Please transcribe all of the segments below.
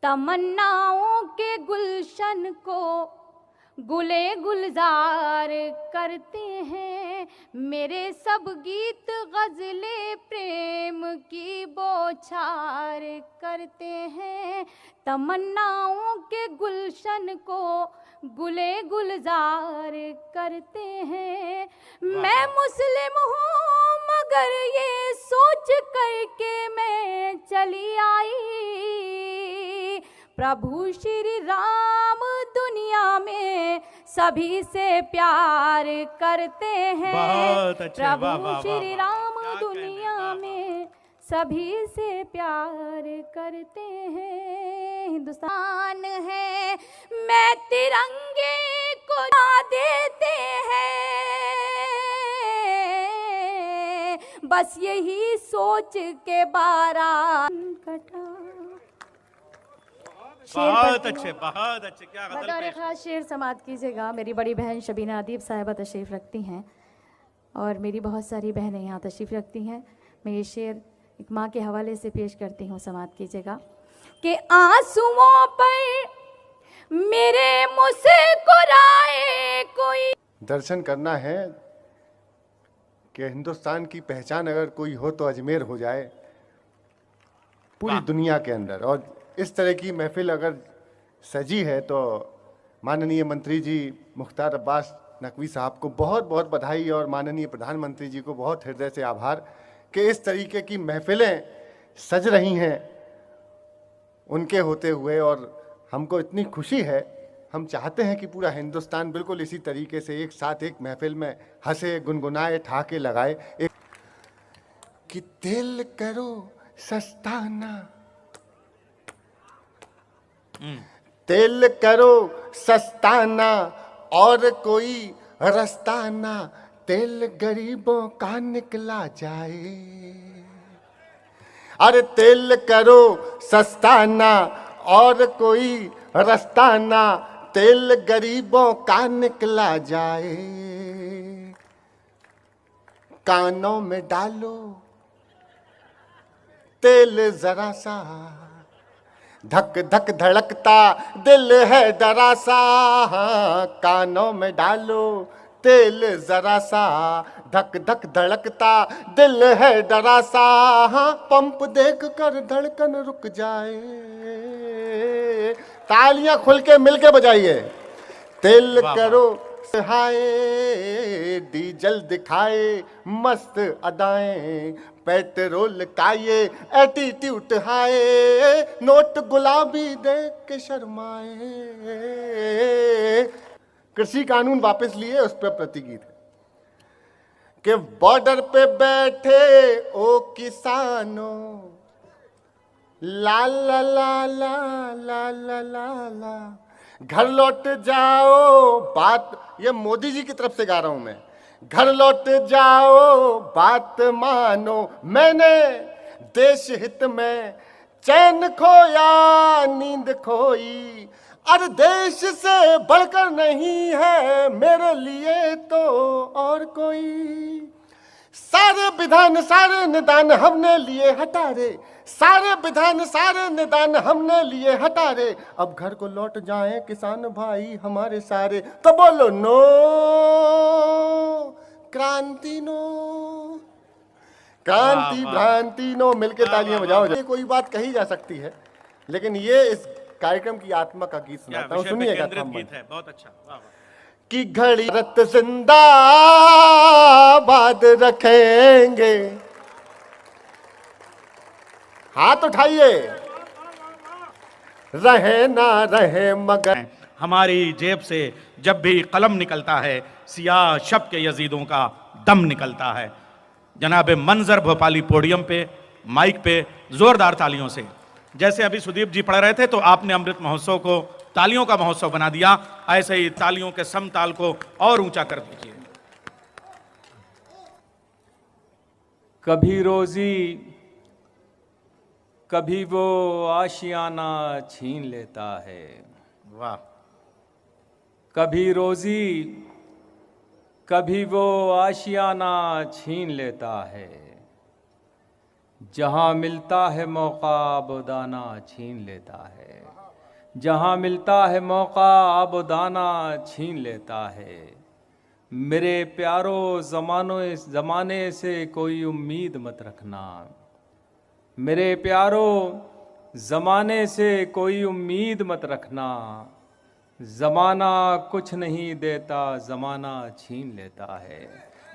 तमन्नाओं के गुलशन को गुले गुलजार करते हैं। मेरे सब गीत गजले प्रेम की बौछार करते हैं। तमन्नाओं के गुलशन को गुले गुलजार करते हैं। मैं मुस्लिम हूँ मगर ये सोच करके मैं चली आई, प्रभु श्री राम दुनिया में सभी से प्यार करते हैं। बहुत अच्छे, प्रभु श्री राम दुनिया में सभी से प्यार करते हैं। हिंदुस्तान है मैं तिरंगे को जला देते हैं, बस यही सोच के बारात कटा। बहुत अच्छे, बहुत अच्छे, क्या गजल बतौर पेश। खास शेर समाप्त कीजिएगा। मेरी बड़ी बहन शबीना अदीब साहिबा तशरीफ़ रखती हैं और मेरी बहुत सारी बहनें यहाँ तशरीफ़ रखती हैं। मैं ये शेर एक माँ के हवाले से पेश करती हूँ, समाप्त कीजिएगा। कि आंसुओं पर मेरे मुस्कुराए कोई। दर्शन करना है कि हिंदुस्तान की पहचान अगर कोई हो तो अजमेर हो जाए पूरी दुनिया के अंदर। और इस तरह की महफिल अगर सजी है तो माननीय मंत्री जी मुख्तार अब्बास नकवी साहब को बहुत बहुत बधाई और माननीय प्रधानमंत्री जी को बहुत हृदय से आभार कि इस तरीके की महफिलें सज रही हैं उनके होते हुए। और हमको इतनी खुशी है, हम चाहते हैं कि पूरा हिंदुस्तान बिल्कुल इसी तरीके से एक साथ एक महफिल में हंसे, गुनगुनाए, ठाके लगाए। एक कि दिल करो सस्ताना, तेल करो सस्ताना और कोई रस्ताना, तेल गरीबों का निकला जाए। अरे तेल करो सस्ताना और कोई रस्ताना, तेल गरीबों का निकला जाए। कानों में डालो तेल जरा सा, धक धक धड़कता दिल है डरा सा। कानों में डालो तेल जरा सा, धक धक धड़कता दिल है डरा सा। पंप देख कर धड़कन रुक जाए। तालियां खुल के मिल के बजाइए। तेल करो हाय, डीजल दिखाए मस्त अदाएं, पेट्रोल का ये एटीट्यूड हाय, नोट गुलाबी देख के शर्माए। कृषि कानून वापस लिए, उस पर प्रतिगीत है कि बॉर्डर पे बैठे ओ किसानों, ला ला ला ला ला ला ला ला, घर लौट जाओ बात, ये मोदी जी की तरफ से गा रहा हूं मैं। घर लौट जाओ बात मानो, मैंने देश हित में चैन खोया नींद खोई। अरे देश से बढ़कर नहीं है मेरे लिए तो और कोई। सारे विधान सारे निदान हमने लिए हटा रे, सारे विधान सारे निदान हमने लिए हटा रे। अब घर को लौट जाएं किसान भाई हमारे सारे। तो बोलो नो क्रांति, नो क्रांति भ्रांति नो। मिलके तालियां बजाओ। कोई बात कही जा सकती है लेकिन ये इस कार्यक्रम की आत्मा का गीत सुनाता हूँ, सुनिएगा। गीत है, बहुत अच्छा। वाह वाह। कि घड़ी रत जिंदाबाद रखेंगे। हाथ उठाइए। रहे ना रहे मगर हमारी जेब से जब भी कलम निकलता है, सियाह शब के यजीदों का दम निकलता है। जनाब मंजर भोपाली पोडियम पे, माइक पे जोरदार तालियों से, जैसे अभी सुदीप जी पढ़ रहे थे तो आपने अमृत महोत्सव को तालियों का महोत्सव बना दिया। ऐसे ही तालियों के समताल को और ऊंचा कर दीजिए। कभी रोजी कभी वो आशियाना छीन लेता है। वाह। कभी रोजी कभी वो आशियाना छीन लेता है। जहाँ मिलता है मौका अब दाना छीन लेता है। जहाँ मिलता है मौका अब दाना छीन लेता है। मेरे प्यारो ज़माने से कोई उम्मीद मत रखना। मेरे प्यारो ज़माने से कोई उम्मीद मत रखना। ज़माना कुछ नहीं देता, ज़माना छीन लेता है।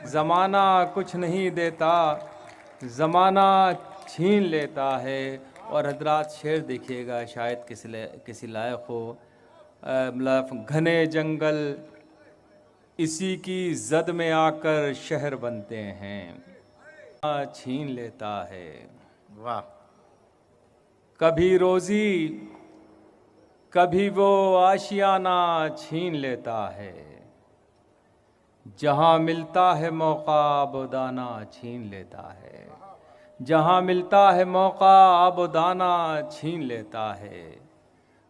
ज़माना कुछ नहीं देता, ज़माना छीन लेता है। और हजरात शेर देखिएगा, शायद किसी लायक हो। मतलब घने जंगल इसी की जद में आकर शहर बनते हैं, छीन लेता है। वाह। कभी रोजी कभी वो आशियाना छीन लेता है। जहाँ मिलता है मौका अब दाना छीन लेता है। जहाँ मिलता है मौका अब दाना छीन लेता है।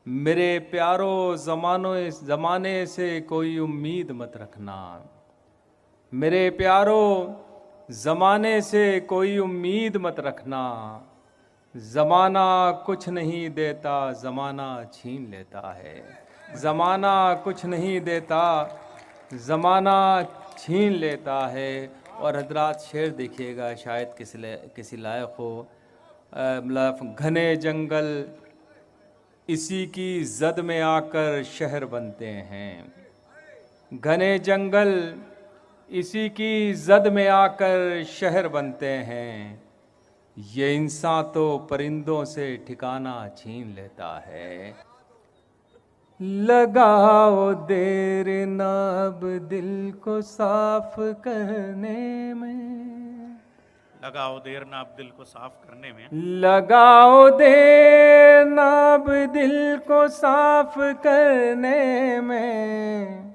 मेरे प्यारो ज़माने से कोई उम्मीद मत रखना। मेरे प्यारो ज़माने से कोई उम्मीद मत रखना। ज़माना कुछ नहीं देता, ज़माना छीन लेता है। ज़माना कुछ नहीं देता, ज़माना छीन लेता है। और हजरात शेर देखिएगा, शायद किसी लायक हो। मतलब घने जंगल इसी की जद में आकर शहर बनते हैं। घने जंगल इसी की जद में आकर शहर बनते हैं। ये इंसान तो परिंदों से ठिकाना छीन लेता है। लगाओ देर ना अब दिल को साफ करने में। लगाओ देर ना अब दिल को साफ करने में। लगाओ देर ना अब दिल को साफ करने में।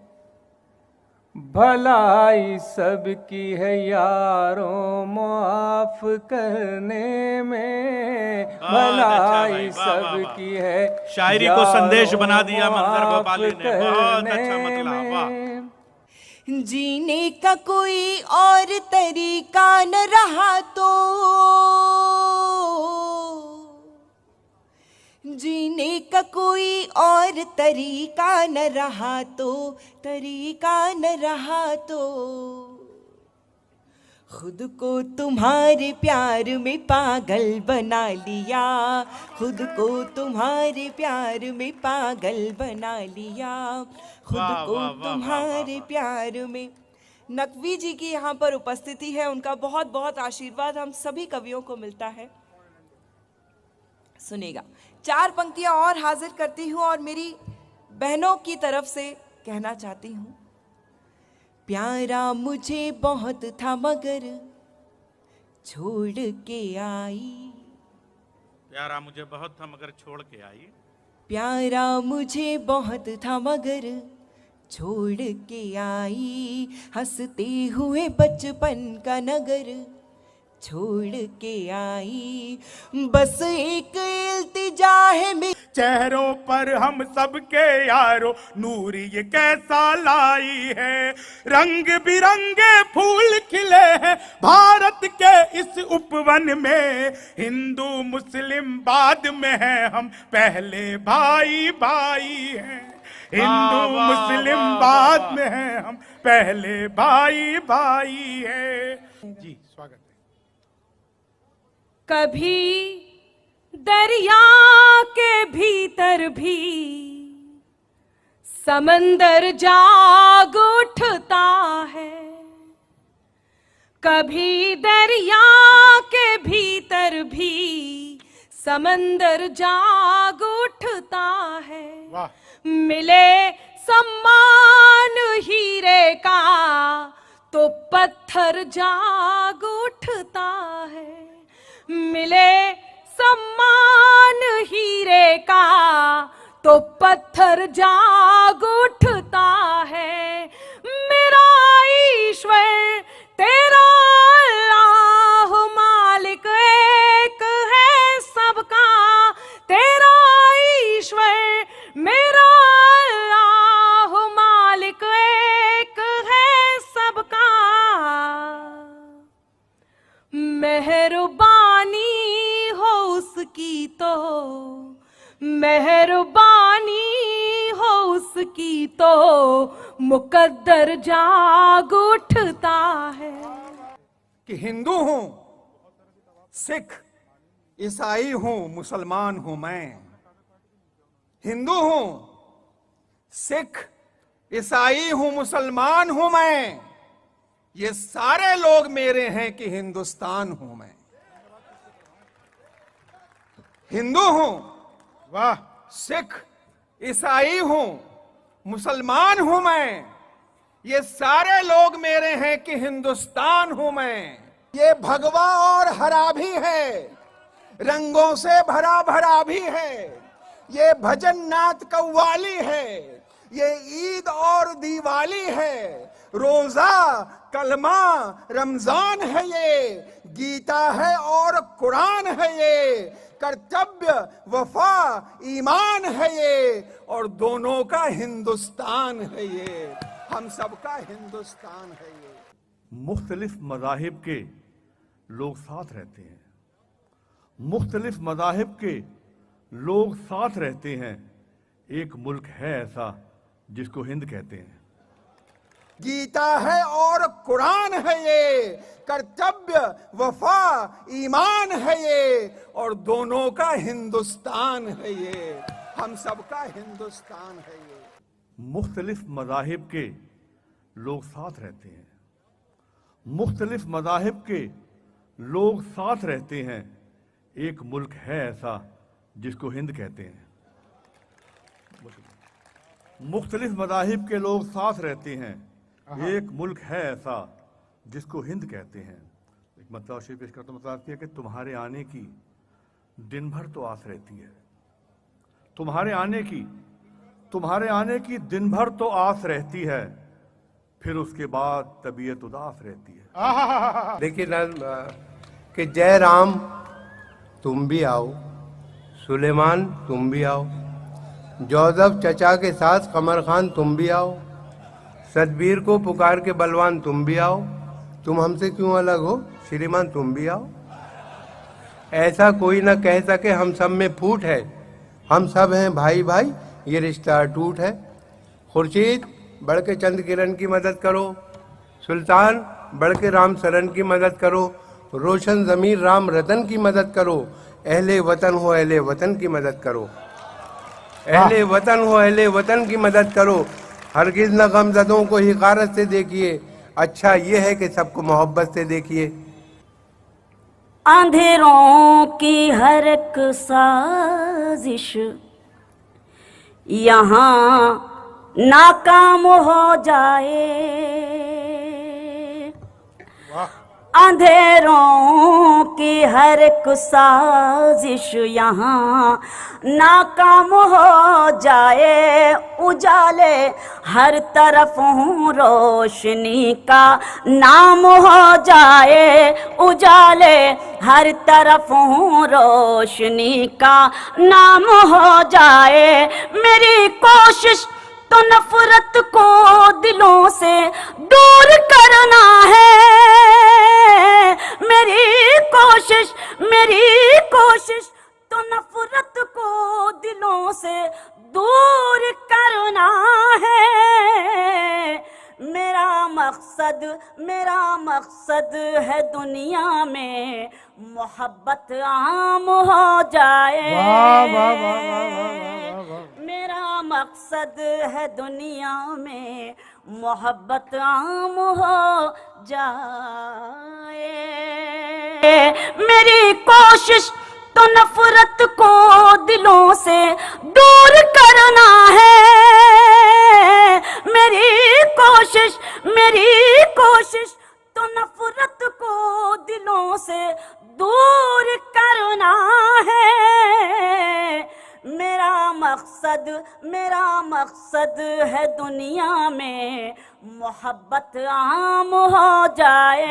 भलाई सबकी है यारों मुआफ करने में। भलाई सबकी है। शायरी को संदेश बना दिया मंजर भोपाली ने। बहुत अच्छा मतलब। वाह। जीने का कोई और तरीका न रहा तो, जीने का कोई और तरीका न रहा तो, तरीका न रहा तो, खुद को तुम्हारे प्यार में पागल बना लिया। खुद को तुम्हारे प्यार में पागल बना लिया। खुद को तुम्हारे प्यार में। नकवी जी की यहाँ पर उपस्थिति है, उनका बहुत बहुत आशीर्वाद हम सभी कवियों को मिलता है। सुनेगा। 4 पंक्तियां और हाजिर करती हूँ और मेरी बहनों की तरफ से कहना चाहती हूँ। प्यारा मुझे बहुत था मगर छोड़ के आई। प्यारा मुझे बहुत था मगर छोड़ के आई। प्यारा मुझे बहुत था मगर छोड़ के आई। हंसते हुए बचपन का नगर छोड़ के आई। बस एक इल्तिजा है मेरी चेहरों पर हम सबके यारो नूर ये कैसा लाई है। रंग बिरंगे फूल खिले हैं भारत के इस उपवन में। हिंदू मुस्लिम बाद में है, हम पहले भाई भाई हैं। हिंदू मुस्लिम बाद में है, हम पहले भाई भाई हैं। जी स्वागत है। कभी दरिया के भीतर भी समंदर जाग उठता है। कभी दरिया के भीतर भी समंदर जाग उठता है। मिले सम्मान हीरे का तो पत्थर जाग उठता है। मिले सम्मान हीरे का तो पत्थर जाग उठता है। मेरा ईश्वर तेरा अल्लाह मालिक एक है सबका। तेरा ईश्वर मेरा अल्लाह मालिक एक है सबका। मेहरबानी मेहरबानी हो उसकी तो मुकद्दर जाग उठता है। कि हिंदू हूं, सिख, ईसाई हूं, मुसलमान हूं मैं। हिंदू हूं, सिख, ईसाई हूं, मुसलमान हूं मैं। ये सारे लोग मेरे हैं कि हिंदुस्तान हूं मैं। हिंदू हूं, वाह, सिख, ईसाई हूं, मुसलमान हूं मैं। ये सारे लोग मेरे हैं कि हिंदुस्तान हूं मैं। ये भगवा और हरा भी है, रंगों से भरा भरा भी है। ये भजन नाथ कव्वाली है, ये ईद और दिवाली है। रोजा, कलमा, रमजान है ये, गीता है और कुरान है ये। कर्तव्य, वफा, ईमान है ये, और दोनों का हिंदुस्तान है ये। हम सबका हिंदुस्तान है ये। मुख्तलिफ मज़ाहिब के लोग साथ रहते हैं, मुख्तलिफ मज़ाहिब के लोग साथ रहते हैं। एक मुल्क है ऐसा जिसको हिंद कहते हैं। गीता है और कुरान है ये, कर्तव्य, वफा, ईमान है ये, और दोनों का हिंदुस्तान है ये। हम सबका हिंदुस्तान है ये। मुख्तलिफ मज़ाहिब के लोग साथ रहते हैं, मुख्तलिफ मज़ाहिब के लोग साथ रहते हैं। एक मुल्क है ऐसा जिसको हिंद कहते हैं। मुख्तलिफ मज़ाहिब के लोग साथ रहते हैं, एक मुल्क है ऐसा जिसको हिंद कहते हैं। एक मतलब शेर पेश करता मतलब किया कि तुम्हारे आने की दिन भर तो आस रहती है, तुम्हारे आने की दिन भर तो आस रहती है, फिर उसके बाद तबीयत उदास रहती है। देखिए ना कि जय राम तुम भी आओ, सुलेमान तुम भी आओ, जोसेफ चचा के साथ कमर खान तुम भी आओ, सतबीर को पुकार के बलवान तुम भी आओ, तुम हमसे क्यों अलग हो श्रीमान तुम भी आओ। ऐसा कोई ना कह सके हम सब में फूट है, हम सब हैं भाई भाई, ये रिश्ता टूट है। खुर्शीद बढ़ के चंद किरण की मदद करो, सुल्तान बढ़ के राम सरन की मदद करो, रोशन ज़मीर राम रतन की मदद करो, अहले वतन हो अहले वतन की मदद करो, अहले वतन हो अहले वतन की मदद करो। हरगिज़ न गमज़दों को हिकारत से देखिए, अच्छा ये है कि सबको मोहब्बत से देखिए। अंधेरों की हर एक साजिश यहाँ नाकाम हो जाए, अंधेरों की हर एक साजिश यहाँ नाकाम हो जाए, उजाले हर तरफ हूँ रोशनी का नाम हो जाए, उजाले हर तरफ हूँ रोशनी का नाम हो जाए। मेरी कोशिश तो नफरत को दिलों से दूर करना है, मेरी कोशिश तो नफरत को दिलों से दूर करना है। मेरा मकसद है दुनिया में मोहब्बत आम हो जाए। मेरा मकसद है दुनिया में मोहब्बत आम हो जाए। मेरी कोशिश तो नफरत को दिलों से दूर करना है, मेरी कोशिश तो नफरत को दिलों से दूर करना है। मेरा मकसद है दुनिया में मोहब्बत आम हो जाए।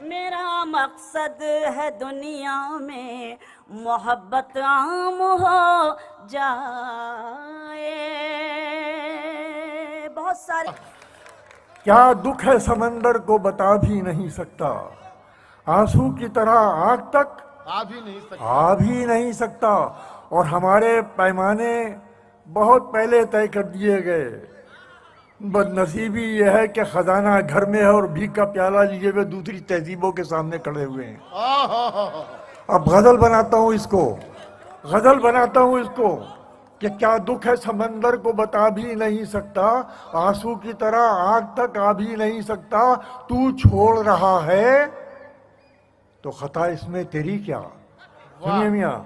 मेरा मकसद है दुनिया में मोहब्बत आम हो जाए। बहुत सारे क्या दुख है समंदर को बता भी नहीं सकता, आंसू की तरह आंख तक आ भी नहीं सकता, आ भी नहीं सकता। और हमारे पैमाने बहुत पहले तय कर दिए गए। बदनसीबी यह है कि खजाना घर में है और भीख का प्याला लिए हुए दूसरी तहजीबों के सामने खड़े हुए हैं। अब गजल बनाता हूँ इसको, गजल बनाता हूँ इसको कि क्या दुख है समंदर को बता भी नहीं सकता, आंसू की तरह आग तक आ भी नहीं सकता, तू छोड़ रहा है तो खता इसमें तेरी क्या। सुनिए मियाँ,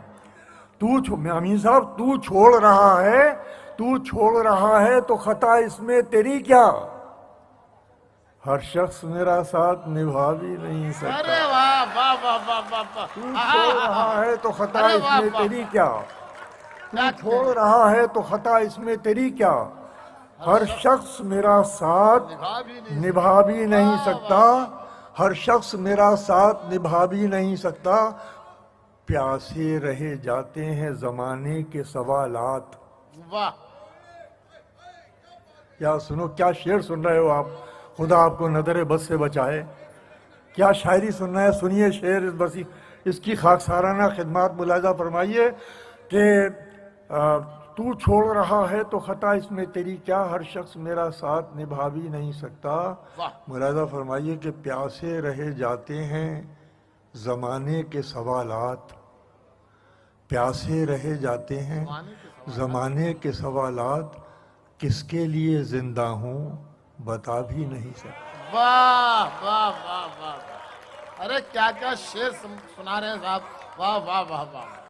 अमीन साहब, तू छोड़ रहा है, तू छोड़ रहा है तो खता इसमें तेरी क्या। हर शख्स मेरा साथ निभा भी नहीं सकता। अरे वाह वाह वाह वाह वाह वाह। तू छोड़ रहा है तो खता अरे वाह, इसमें वाह, तेरी क्या। तू छोड़ रहा है तो खता इसमें तेरी क्या। हर शख्स मेरा साथ निभा भी नहीं सकता, हर शख्स मेरा साथ निभा भी नहीं सकता। प्यासे रहे जाते हैं जमाने के सवालात। वाह, क्या सुनो, क्या शेर सुन रहे हो आप, खुदा आपको नदर बस से बचाए। क्या शायरी सुन रहे हैं, सुनिए शेर इस बसी, इसकी खाकसाराना खिदमत मुलाजा फरमाइए कि तू छोड़ रहा है तो खता इसमें तेरी क्या, हर शख्स मेरा साथ निभा भी नहीं सकता। मुलाजा फरमाइए कि प्यासे रहे जाते हैं ज़माने के सवालात, प्यासे रहे जाते हैं ज़माने के सवालात, किसके लिए जिंदा हूँ बता भी नहीं सकता। वाह वाह वाह वाह वाह। अरे क्या क्या शेर सुना रहे हैं साहब, वाह वाह वाह वाह।